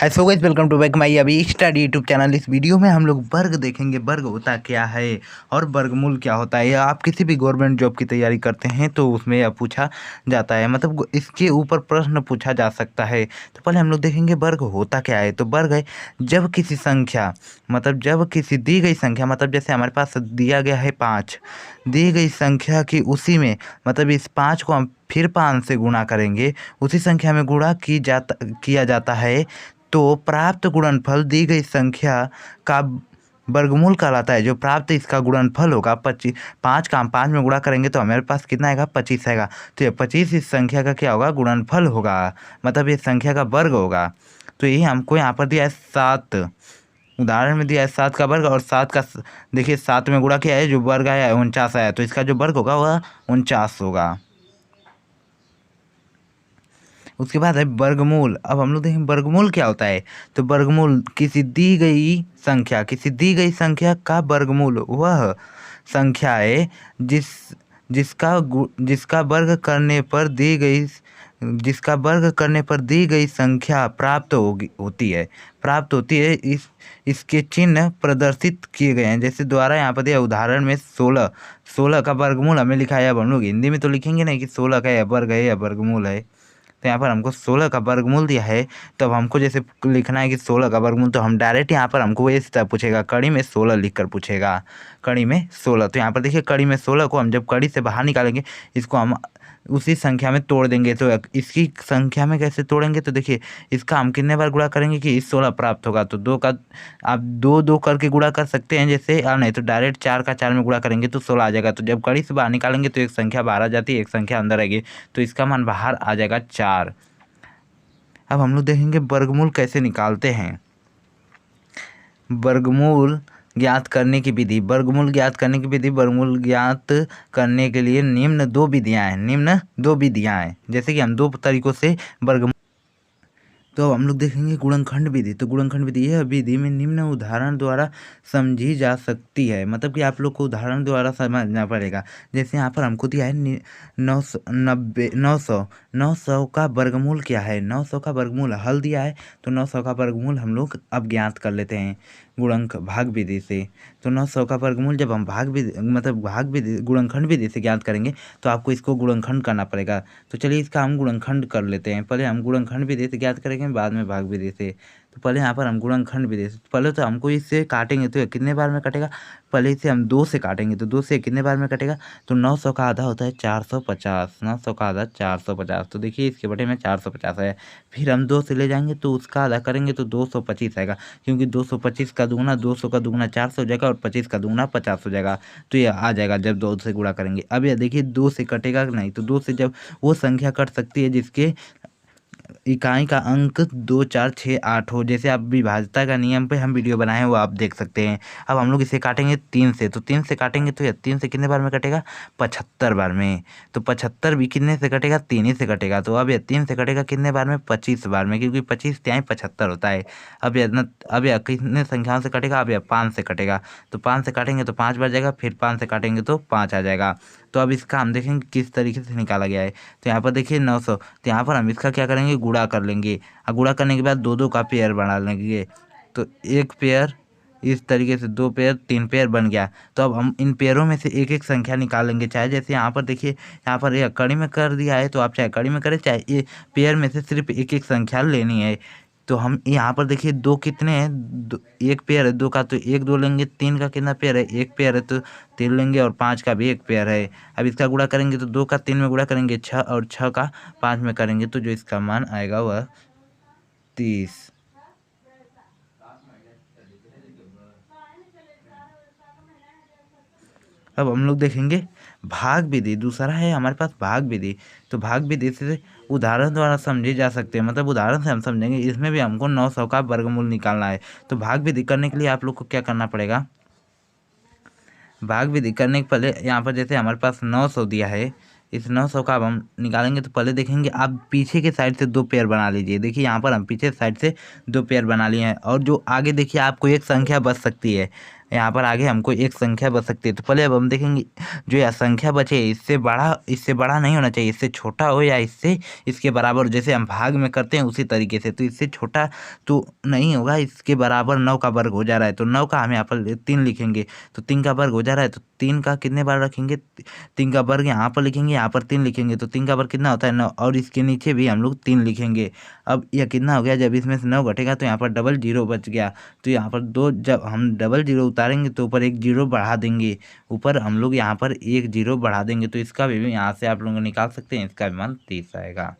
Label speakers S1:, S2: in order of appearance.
S1: So guys, welcome to back my Abhi study YouTube channel. इस video में हम लोग वर्ग देखेंगे। वर्ग होता क्या है और वर्गमूल क्या होता है। आप किसी भी गवर्नमेंट जॉब की तैयारी करते हैं तो उसमें यह पूछा जाता है, मतलब इसके ऊपर प्रश्न पूछा जा सकता है। तो पहले हम लोग देखेंगे वर्ग होता क्या है। तो वर्ग है जब किसी संख्या, मतलब जब किसी दी गई संख्या, मतलब जैसे हमारे पास दिया गया है 5, दी गई संख्या की उसी में, मतलब इस 5 को हम फिर 5 से गुणा करेंगे, उसी संख्या में गुणा किया जाता है, तो प्राप्त गुणनफल दी गई संख्या का वर्गमूल कहलाता है। जो प्राप्त इसका गुणनफल होगा 25, 5 का हम 5 में गुणा करेंगे तो हमारे पास कितना आएगा, 25 आएगा। तो ये 25 इस संख्या का क्या होगा, गुणनफल होगा, मतलब ये संख्या का वर्ग होगा। तो यही हमको यहाँ पर दिया है 7, उदाहरण में दिया है 7 का वर्ग, और 7 का देखिए 7 में गुणा किया है, जो वर्ग आया है 49 आया, तो इसका जो वर्ग होगा वह 49 होगा। उसके बाद है वर्गमूल। अब हम लोग देखें वर्गमूल क्या होता है। तो वर्गमूल किसी दी गई संख्या का वर्गमूल वह संख्या है जिसका वर्ग करने पर दी गई संख्या प्राप्त होती है। इसके चिन्ह प्रदर्शित किए गए हैं। जैसे द्वारा यहाँ पर दिया उदाहरण में 16 का वर्गमूल हमें लिखा है। अब हम लोग हिंदी में तो लिखेंगे नहीं कि 16 का यह वर्ग है या वर्गमूल है। तो यहाँ पर हमको 16 का वर्गमूल दिया है, तो अब हमको जैसे लिखना है कि 16 का वर्गमूल, तो हम डायरेक्ट यहाँ पर हमको इस तरह पूछेगा, कड़ी में 16 लिख कर पूछेगा, कड़ी में 16। तो यहाँ पर देखिए कड़ी में 16 को हम जब कड़ी से बाहर निकालेंगे, इसको हम उसी संख्या में तोड़ देंगे। तो इसकी संख्या में कैसे तोड़ेंगे, तो देखिए इसका हम कितने बार गुणा करेंगे कि इस 16 प्राप्त होगा। तो दो का आप दो करके गुणा कर सकते हैं जैसे, और नहीं तो डायरेक्ट 4 का 4 में गुणा करेंगे तो 16 आ जाएगा। तो जब कड़ी से बाहर निकालेंगे तो एक संख्या बाहर आ जाती है, एक संख्या अंदर आएगी, तो इसका मान बाहर आ जाएगा 4। अब हम लोग देखेंगे वर्गमूल कैसे निकालते हैं। वर्गमूल ज्ञात करने की विधि। वर्गमूल ज्ञात करने के लिए निम्न दो विधियां हैं। जैसे कि हम दो तरीकों से वर्गमूल। तो हम लोग देखेंगे गुणनखंड विधि। तो गुणनखंड विधि, यह विधि में निम्न उदाहरण द्वारा समझी जा सकती है, मतलब कि आप लोग को उदाहरण द्वारा समझना पड़ेगा। जैसे यहाँ पर हमको दिया है 900 का वर्गमूल क्या है। 900 का वर्गमूल हल दिया है, तो 900 का वर्गमूल हम लोग अब ज्ञात कर लेते हैं भाग विधि से। तो 900 का वर्गमूल जब हम भाग विधि गुणनखंड विधि से ज्ञात करेंगे, तो आपको इसको गुणनखंड करना पड़ेगा। तो चलिए इसका हम गुणनखंड कर लेते हैं। पहले हम गुणनखंड विधि से ज्ञात करेंगे, बाद में भाग विधि से। तो पहले यहाँ पर हम गुणनखंड विधि से, पहले तो हमको इससे काटेंगे तो कितने बार में कटेगा, पहले इसे हम 2 से काटेंगे, तो 2 से कितने बार में कटेगा, तो 900 का आधा होता है 450, 900 का आधा 450। तो देखिए इसके बटे में 450 है, फिर हम 2 से ले जाएंगे तो उसका आधा करेंगे तो 225 आएगा, क्योंकि 225 का दुगुना 200 का दुगुना 400 हो जाएगा, और 25 का दुगुना 50 हो जाएगा। तो ये आ जाएगा जब 2 से गुणा करेंगे। अब ये देखिए 2 से कटेगा नहीं, तो 2 से जब वो संख्या कट सकती है जिसके इकाई का अंक 2 4 6 8 हो। जैसे आप विभाज्यता का नियम पे हम वीडियो बनाए हैं, वो आप देख सकते हैं। अब हम लोग इसे काटेंगे 3 से, तो 3 से काटेंगे तो यह 3 से कितने बार में कटेगा, 75 बार में। तो 75 भी कितने से कटेगा, 3 ही से कटेगा। तो अब यह 3 से कटेगा कितने बार में, 25 बार में, क्योंकि 25 तिहाई 75 होता है। अब यह कितने संख्याओं से कटेगा, अब यह 5 से कटेगा। तो 5 से काटेंगे तो 5 बार जाएगा, फिर 5 से काटेंगे तो 5 आ जाएगा। तो अब इसका हम देखेंगे किस तरीके से निकाला गया है। तो यहाँ पर देखिए 900, तो यहाँ पर हम इसका क्या करेंगे, गुणा कर लेंगे, और गुणा करने के बाद 2 का पेयर बना लेंगे। तो एक पेयर इस तरीके से, 2 पेयर 3 पेयर बन गया। तो अब हम इन पेयरों में से एक एक संख्या निकालेंगे। चाहे जैसे यहाँ पर देखिए, यहाँ पर यह कड़ी में कर दिया है, तो आप चाहे कड़ी में करें, चाहे ये पेयर में से सिर्फ एक एक संख्या लेनी है। तो हम यहाँ पर देखिए 2 कितने हैं, एक पेयर है 2 का, तो 1 2 लेंगे। 3 का कितना पेयर है, एक पेयर है, तो 3 लेंगे, और 5 का भी एक पेयर है। अब इसका गुणा करेंगे तो 2 का 3 में गुणा करेंगे 6, और 6 का 5 में करेंगे तो जो इसका मान आएगा वह 30। अब हम लोग देखेंगे भाग विधि। दूसरा है हमारे पास भाग विधि। तो भाग विधि से उदाहरण द्वारा समझे जा सकते हैं, मतलब उदाहरण से हम समझेंगे। इसमें भी हमको 900 का वर्गमूल निकालना है। तो भाग विधि करने के लिए आप लोग को क्या करना पड़ेगा, भाग विधि करने के पहले यहाँ पर जैसे हमारे पास 900 दिया है, इस 900 का अब हम निकालेंगे। तो पहले देखेंगे, आप पीछे के साइड से 2 पेयर बना लीजिए। देखिए यहाँ पर हम पीछे साइड से 2 पेयर बना लिए हैं, और जो आगे देखिए आपको एक संख्या बच सकती है, यहाँ पर आगे हमको एक संख्या बच सकती है। तो पहले अब हम देखेंगे जो यह संख्या बचे इससे बड़ा नहीं होना चाहिए, इससे छोटा हो या इससे इसके बराबर, जैसे हम भाग में करते हैं उसी तरीके से। तो इससे छोटा तो नहीं होगा, इसके बराबर 9 का वर्ग हो जा रहा है, तो 9 का हम यहाँ पर 3 लिखेंगे। तो 3 का वर्ग हो जा रहा है, तो 3 का कितने बार रखेंगे, 3 का वर्ग यहाँ पर लिखेंगे, यहाँ पर 3 लिखेंगे, तो 3 का वर्ग कितना होता है 9, और इसके नीचे भी हम लोग 3 लिखेंगे। अब यह कितना हो गया, जब इसमें से 9 घटेगा तो यहाँ पर डबल जीरो बच गया। तो यहाँ पर दो, जब हम डबल जीरो उतारेंगे तो ऊपर एक जीरो बढ़ा देंगे, ऊपर हम लोग यहाँ पर एक जीरो बढ़ा देंगे। तो इसका भी यहाँ से आप लोग निकाल सकते हैं, इसका भी मान 30 आएगा।